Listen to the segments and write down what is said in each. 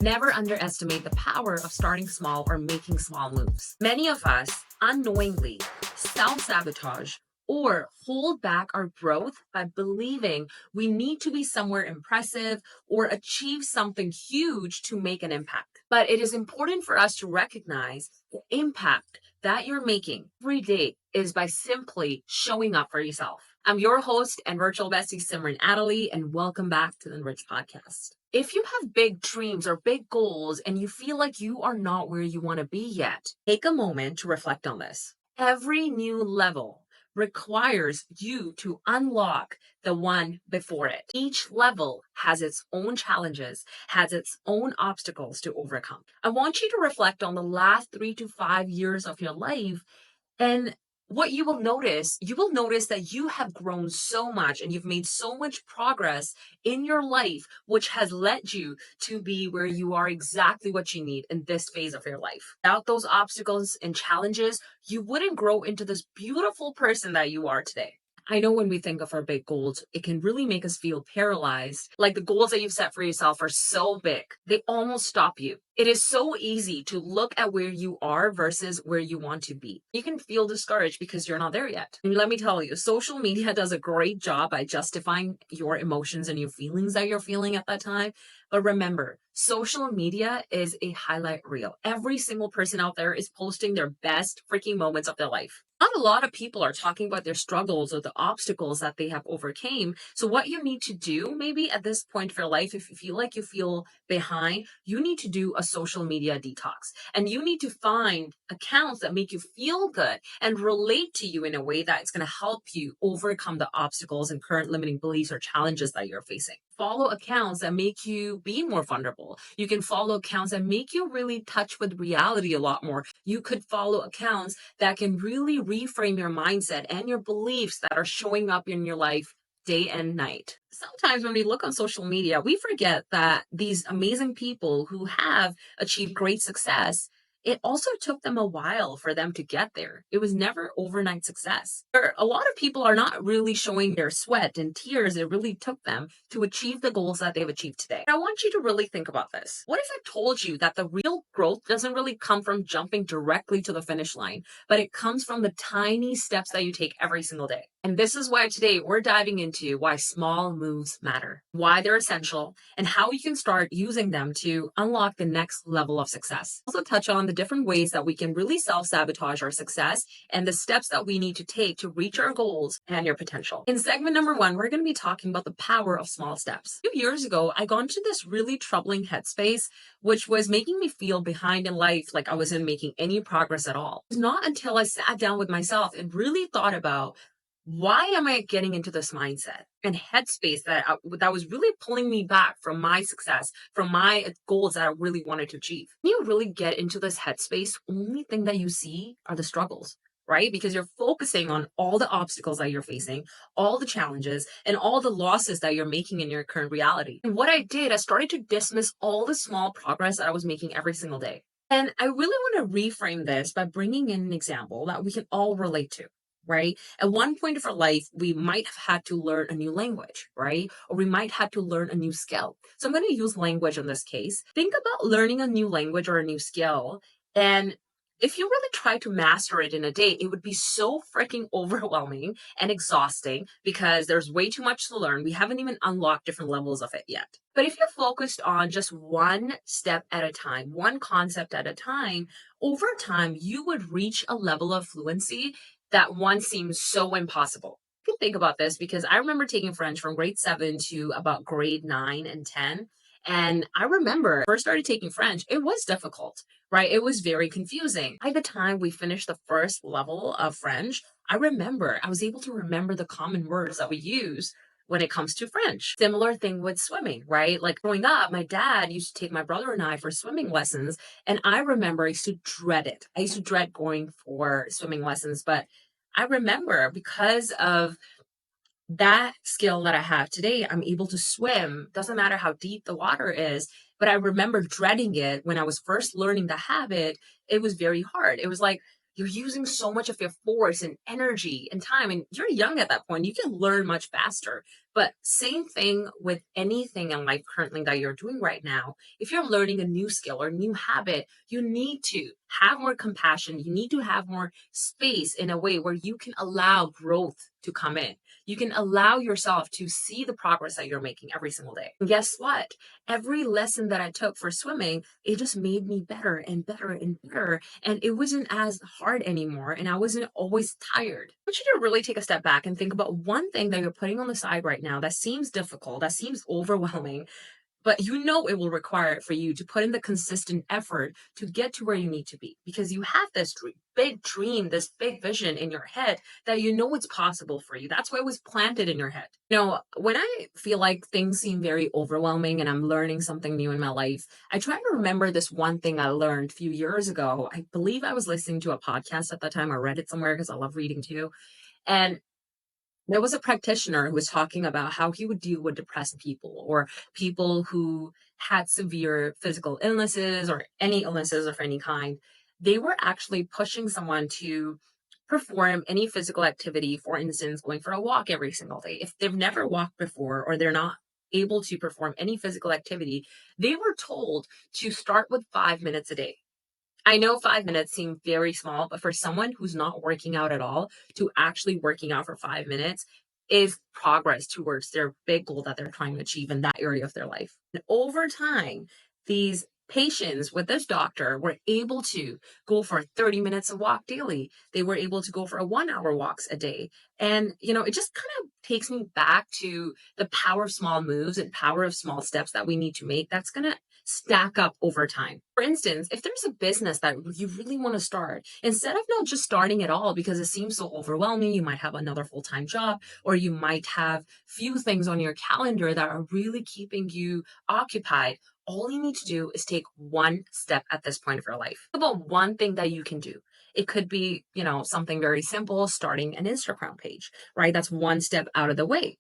Never underestimate the power of starting small or making small moves. Many of us unknowingly self-sabotage or hold back our growth by believing we need to be somewhere impressive or achieve something huge to make an impact. But it is important for us to recognize the impact that you're making every day is by simply showing up for yourself. I'm your host and virtual bestie, Simran Adderley, and welcome back to the Enrich Podcast. If you have big dreams or big goals and you feel like you are not where you want to be yet, take a moment to reflect on this. Every new level requires you to unlock the one before it. Each level has its own challenges, has its own obstacles to overcome. I want you to reflect on the last 3 to 5 years of your life, and what you will notice that you have grown so much and you've made so much progress in your life, which has led you to be where you are, exactly what you need in this phase of your life. Without those obstacles and challenges, you wouldn't grow into this beautiful person that you are today. I know when we think of our big goals, it can really make us feel paralyzed. Like the goals that you've set for yourself are so big, they almost stop you. It is so easy to look at where you are versus where you want to be. You can feel discouraged because you're not there yet. And let me tell you, social media does a great job by justifying your emotions and your feelings that you're feeling at that time. But remember, social media is a highlight reel. Every single person out there is posting their best freaking moments of their life. Not a lot of people are talking about their struggles or the obstacles that they have overcame. So what you need to do, maybe at this point of your life, if you feel like you feel behind, you need to do a social media detox. And you need to find accounts that make you feel good and relate to you in a way that it's going to help you overcome the obstacles and current limiting beliefs or challenges that you're facing. Follow accounts that make you be more vulnerable. You can follow accounts that make you really touch with reality a lot more. You could follow accounts that can really reframe your mindset and your beliefs that are showing up in your life day and night. Sometimes when we look on social media, we forget that these amazing people who have achieved great success, it also took them a while for them to get there. It was never overnight success. A lot of people are not really showing their sweat and tears it really took them to achieve the goals that they've achieved today. I want you to really think about this. What if I told you that the real growth doesn't really come from jumping directly to the finish line, but it comes from the tiny steps that you take every single day? And this is why today we're diving into why small moves matter, why they're essential, and how you can start using them to unlock the next level of success. Also touch on the different ways that we can really self-sabotage our success and the steps that we need to take to reach our goals and your potential. In segment number 1, we're going to be talking about the power of small steps. A few years ago, I got into this really troubling headspace, which was making me feel behind in life, like I wasn't making any progress at all. It was not until I sat down with myself and really thought about, why am I getting into this mindset and headspace that was really pulling me back from my success, from my goals that I really wanted to achieve? When you really get into this headspace, only thing that you see are the struggles, right? Because you're focusing on all the obstacles that you're facing, all the challenges, and all the losses that you're making in your current reality. And what I did, I started to dismiss all the small progress that I was making every single day. And I really want to reframe this by bringing in an example that we can all relate to. Right? At one point of our life, we might have had to learn a new language, right? Or we might have to learn a new skill. So I'm going to use language in this case. Think about learning a new language or a new skill. And if you really try to master it in a day, it would be so freaking overwhelming and exhausting because there's way too much to learn. We haven't even unlocked different levels of it yet. But if you're focused on just one step at a time, one concept at a time, over time, you would reach a level of fluency that once seemed so impossible. You can think about this because I remember taking French from grade 7 to about grade 9 and 10. And I remember first started taking French, it was difficult, right? It was very confusing. By the time we finished the first level of French, I remember I was able to remember the common words that we use when it comes to French. Similar thing with swimming, right? Like growing up, my dad used to take my brother and I for swimming lessons. And I remember I used to dread it. I used to dread going for swimming lessons. But I remember because of that skill that I have today, I'm able to swim. Doesn't matter how deep the water is. But I remember dreading it when I was first learning the habit. It was very hard. It was like, you're using so much of your force and energy and time, and you're young at that point. You can learn much faster. But same thing with anything in life currently that you're doing right now. If you're learning a new skill or new habit, you need to have more compassion. You need to have more space in a way where you can allow growth to come in. You can allow yourself to see the progress that you're making every single day. And guess what? Every lesson that I took for swimming, it just made me better and better and better. And it wasn't as hard anymore. And I wasn't always tired. I want you to really take a step back and think about one thing that you're putting on the side right now that seems difficult, that seems overwhelming, but you know it will require it for you to put in the consistent effort to get to where you need to be because you have this big dream, this big vision in your head that you know it's possible for you. That's why it was planted in your head. When I feel like things seem very overwhelming and I'm learning something new in my life, I try to remember this one thing I learned a few years ago. I believe I was listening to a podcast at the time. I read it somewhere because I love reading too. And there was a practitioner who was talking about how he would deal with depressed people or people who had severe physical illnesses or any illnesses of any kind. They were actually pushing someone to perform any physical activity, for instance, going for a walk every single day. If they've never walked before or they're not able to perform any physical activity, they were told to start with 5 minutes a day. I know 5 minutes seem very small, but for someone who's not working out at all, to actually working out for 5 minutes is progress towards their big goal that they're trying to achieve in that area of their life. And over time, these patients with this doctor were able to go for 30 minutes of walk daily. They were able to go for a 1 hour walks a day. And, it just kind of takes me back to the power of small moves and power of small steps that we need to make. That's going to stack up over time. For instance, if there's a business that you really want to start, instead of not just starting at all because it seems so overwhelming, you might have another full-time job or you might have few things on your calendar that are really keeping you occupied. All you need to do is take one step at this point of your life. Think about one thing that you can do. It could be, something very simple, starting an Instagram page, right? That's one step out of the way.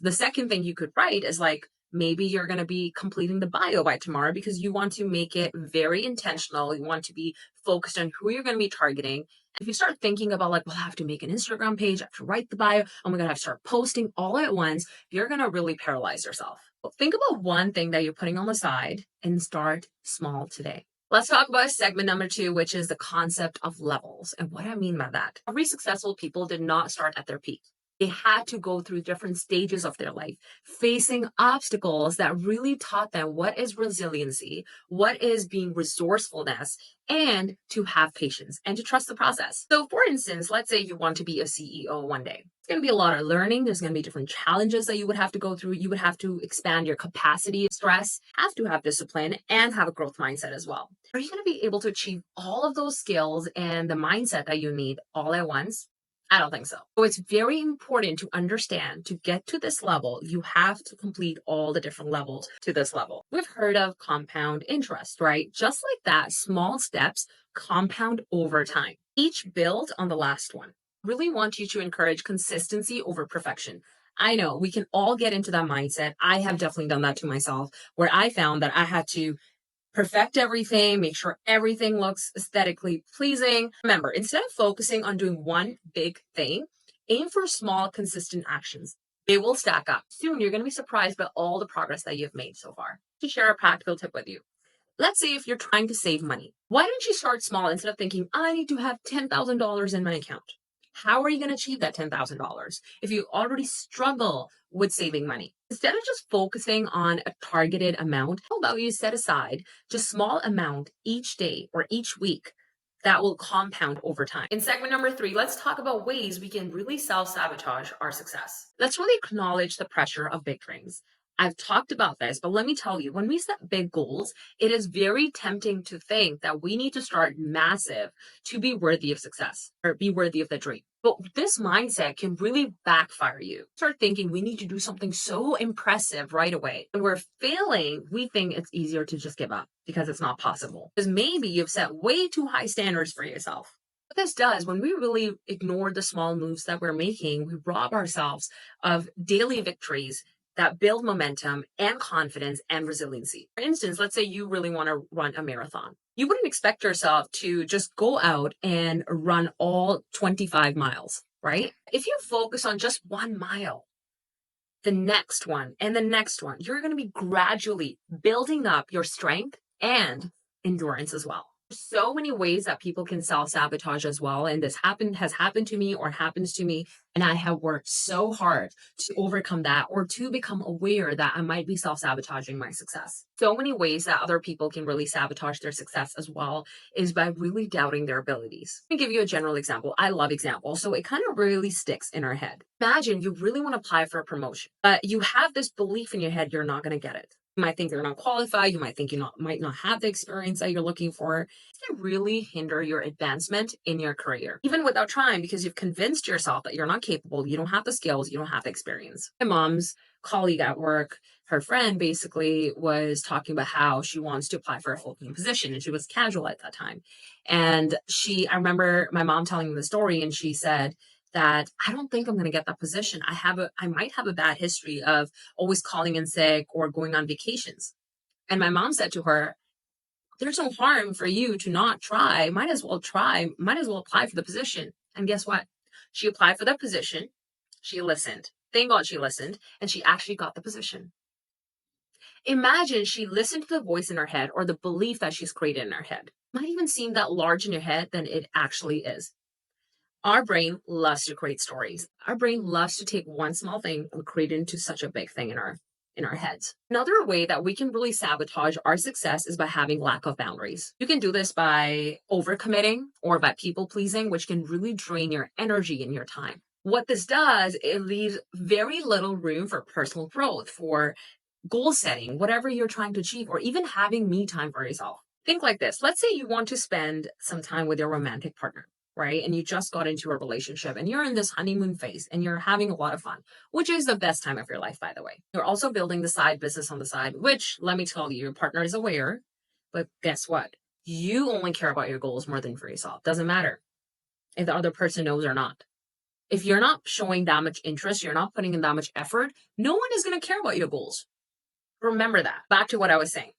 The second thing you could write is like, maybe you're going to be completing the bio by tomorrow because you want to make it very intentional. You want to be focused on who you're going to be targeting. If you start thinking about like, well, I have to make an Instagram page, I have to write the bio, oh my God, I have to start posting all at once, you're going to really paralyze yourself. Think about one thing that you're putting on the side and start small today. Let's talk about segment number 2, which is the concept of levels. And what I mean by that, every successful people did not start at their peak. They had to go through different stages of their life, facing obstacles that really taught them what is resiliency, what is being resourcefulness, and to have patience and to trust the process. So, for instance, let's say you want to be a CEO one day. It's going to be a lot of learning. There's going to be different challenges that you would have to go through. You would have to expand your capacity, stress, have to have discipline, and have a growth mindset as well. Are you going to be able to achieve all of those skills and the mindset that you need all at once? I don't think so. So it's very important to understand to get to this level, you have to complete all the different levels to this level. We've heard of compound interest, right? Just like that, small steps compound over time, each build on the last one. Really want you to encourage consistency over perfection. I know we can all get into that mindset. I have definitely done that to myself where I found that I had to perfect everything, make sure everything looks aesthetically pleasing. Remember, instead of focusing on doing one big thing, aim for small, consistent actions. They will stack up. Soon, you're going to be surprised by all the progress that you've made so far. To share a practical tip with you. Let's say if you're trying to save money, why don't you start small instead of thinking, I need to have $10,000 in my account? How are you going to achieve that $10,000 if you already struggle with saving money? Instead of just focusing on a targeted amount, how about you set aside just small amount each day or each week that will compound over time. In segment number 3, let's talk about ways we can really self-sabotage our success. Let's really acknowledge the pressure of big dreams. I've talked about this, but let me tell you, when we set big goals, it is very tempting to think that we need to start massive to be worthy of success or be worthy of the dream. But this mindset can really backfire you. Start thinking we need to do something so impressive right away. And we're failing, we think it's easier to just give up because it's not possible. Because maybe you've set way too high standards for yourself. What this does, when we really ignore the small moves that we're making, we rob ourselves of daily victories that build momentum and confidence and resiliency. For instance, let's say you really want to run a marathon. You wouldn't expect yourself to just go out and run all 25 miles, right? If you focus on just 1 mile, the next one, and the next one. You're going to be gradually building up your strength and endurance as well. So many ways that people can self-sabotage as well. And this has happened to me or happens to me. And I have worked so hard to overcome that or to become aware that I might be self-sabotaging my success. So many ways that other people can really sabotage their success as well is by really doubting their abilities. Let me give you a general example. I love examples. So it kind of really sticks in our head. Imagine you really want to apply for a promotion, but you have this belief in your head you're not going to get it. You might think you're not qualified. You might think might not have the experience that you're looking for. It can really hinder your advancement in your career, even without trying, because you've convinced yourself that you're not capable. You don't have the skills. You don't have the experience. My mom's colleague at work, her friend basically was talking about how she wants to apply for a full-time position, and she was casual at that time. And I remember my mom telling me the story, and she said that I don't think I'm going to get that position. I might have a bad history of always calling in sick or going on vacations. And my mom said to her, there's no harm for you to not try. Might as well try. Might as well apply for the position. And guess what? She applied for the position. She listened. Thank God she listened. And she actually got the position. Imagine she listened to the voice in her head or the belief that she's created in her head. Might even seem that large in your head than it actually is. Our brain loves to create stories. Our brain loves to take one small thing and create it into such a big thing in our heads. Another way that we can really sabotage our success is by having lack of boundaries. You can do this by overcommitting or by people pleasing, which can really drain your energy and your time. What this does, it leaves very little room for personal growth, for goal setting, whatever you're trying to achieve, or even having me time for yourself. Think like this. Let's say you want to spend some time with your romantic partner, right? And you just got into a relationship and you're in this honeymoon phase and you're having a lot of fun, which is the best time of your life, by the way. You're also building the side business on the side, which let me tell you, your partner is aware, but guess what? You only care about your goals more than for yourself. Doesn't matter if the other person knows or not. If you're not showing that much interest, you're not putting in that much effort, no one is going to care about your goals. Remember that. Back to what I was saying.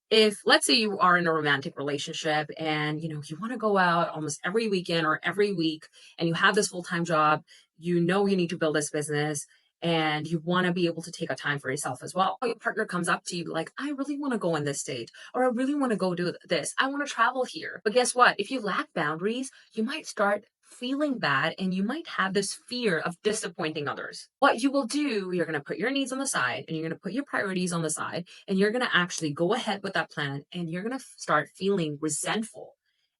If let's say you are in a romantic relationship and you want to go out almost every weekend or every week and you have this full-time job, you need to build this business and you want to be able to take a time for yourself as well. Your partner comes up to you like, I really want to go on this date, or I really want to go do this. I want to travel here. But guess what? If you lack boundaries, you might start feeling bad and you might have this fear of disappointing others. What you will do, you're going to put your needs on the side and you're going to put your priorities on the side and you're going to actually go ahead with that plan and you're going to start feeling resentful.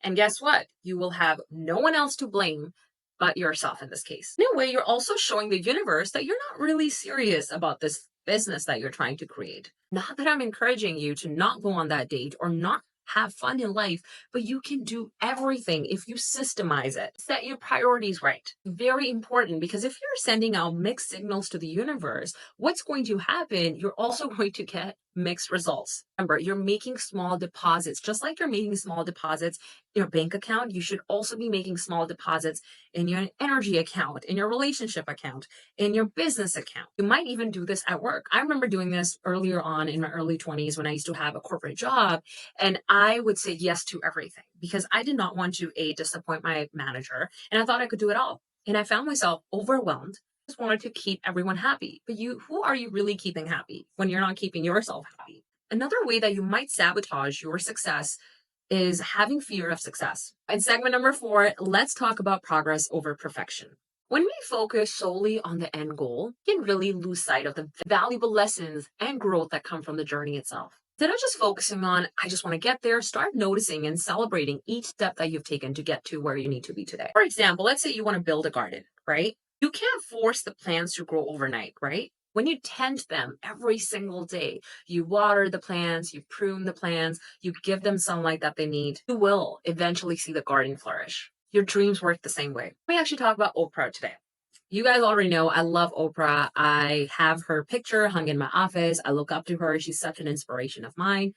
And guess what? You will have no one else to blame but yourself in this case. In a way, you're also showing the universe that you're not really serious about this business that you're trying to create. Not that I'm encouraging you to not go on that date or not have fun in life, but you can do everything if you systemize it. Set your priorities right. Very important, because if you're sending out mixed signals to the universe, what's going to happen? You're also going to get mixed results. Remember, you're making small deposits. Just like you're making small deposits in your bank account, you should also be making small deposits in your energy account, in your relationship account, in your business account. You might even do this at work. I remember doing this earlier on in my early 20s when I used to have a corporate job, and I would say yes to everything because I did not want to disappoint my manager, and I thought I could do it all. And I found myself overwhelmed. Just wanted to keep everyone happy. But who are you really keeping happy when you're not keeping yourself happy? Another way that you might sabotage your success is having fear of success. In segment number 4, let's talk about progress over perfection. When we focus solely on the end goal, you can really lose sight of the valuable lessons and growth that come from the journey itself. Instead of just focusing on, I just want to get there, start noticing and celebrating each step that you've taken to get to where you need to be today. For example, let's say you want to build a garden, right? You can't force the plants to grow overnight, right? When you tend them every single day, you water the plants, you prune the plants, you give them sunlight that they need, you will eventually see the garden flourish. Your dreams work the same way. We actually talk about Oprah today. You guys already know I love Oprah. I have her picture hung in my office. I look up to her. She's such an inspiration of mine.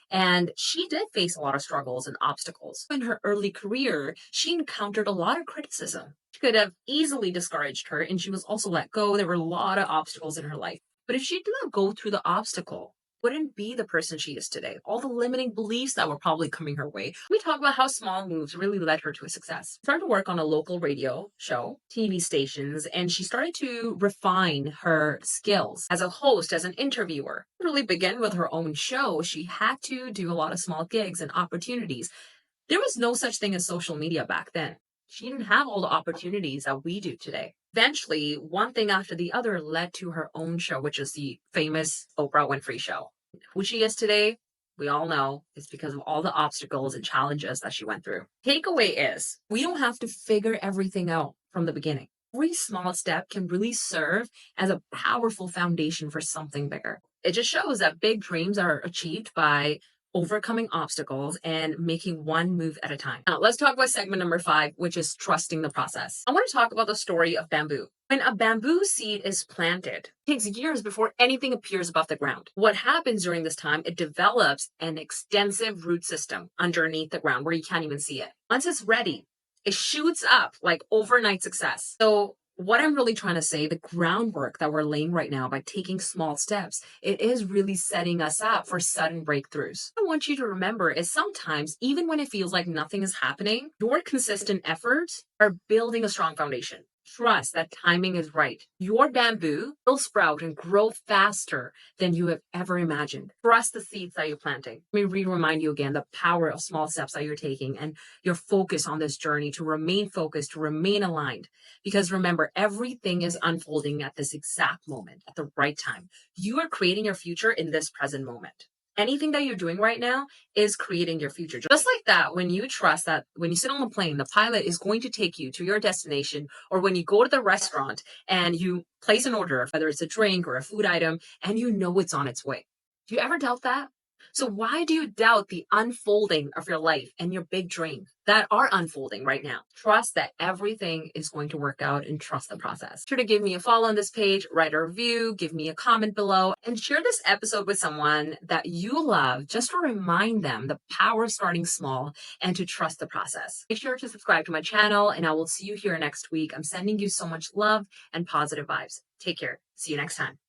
And she did face a lot of struggles and obstacles. In her early career, she encountered a lot of criticism. She could have easily discouraged her, and she was also let go. There were a lot of obstacles in her life. But if she did not go through the obstacle wouldn't be the person she is today. All the limiting beliefs that were probably coming her way. We talk about how small moves really led her to a success. She started to work on a local radio show, TV stations, and she started to refine her skills as a host, as an interviewer. Really begin with her own show, she had to do a lot of small gigs and opportunities. There was no such thing as social media back then. She didn't have all the opportunities that we do today. Eventually, one thing after the other led to her own show, which is the famous Oprah Winfrey Show. Who she is today, we all know, is because of all the obstacles and challenges that she went through. Takeaway is we don't have to figure everything out from the beginning. Every small step can really serve as a powerful foundation for something bigger. It just shows that big dreams are achieved by overcoming obstacles and making one move at a time. Now, let's talk about segment number 5, which is trusting the process. I want to talk about the story of bamboo. When a bamboo seed is planted, it takes years before anything appears above the ground. What happens during this time, it develops an extensive root system underneath the ground where you can't even see it. Once it's ready, it shoots up like overnight success. So what I'm really trying to say, the groundwork that we're laying right now by taking small steps, it is really setting us up for sudden breakthroughs. What I want you to remember is sometimes, even when it feels like nothing is happening, your consistent efforts are building a strong foundation. Trust that timing is right. Your bamboo will sprout and grow faster than you have ever imagined. Trust the seeds that you're planting. Let me remind you again the power of small steps that you're taking and your focus on this journey to remain focused, to remain aligned. Because remember, everything is unfolding at this exact moment, at the right time. You are creating your future in this present moment. Anything that you're doing right now is creating your future. Just like that, when you trust that when you sit on the plane, the pilot is going to take you to your destination, or when you go to the restaurant and you place an order, whether it's a drink or a food item, and you know it's on its way. Do you ever doubt that? So why do you doubt the unfolding of your life and your big dreams that are unfolding right now? Trust that everything is going to work out and trust the process. Be sure to give me a follow on this page, write a review, give me a comment below, and share this episode with someone that you love just to remind them the power of starting small and to trust the process. Make sure to subscribe to my channel, and I will see you here next week. I'm sending you so much love and positive vibes. Take care. See you next time.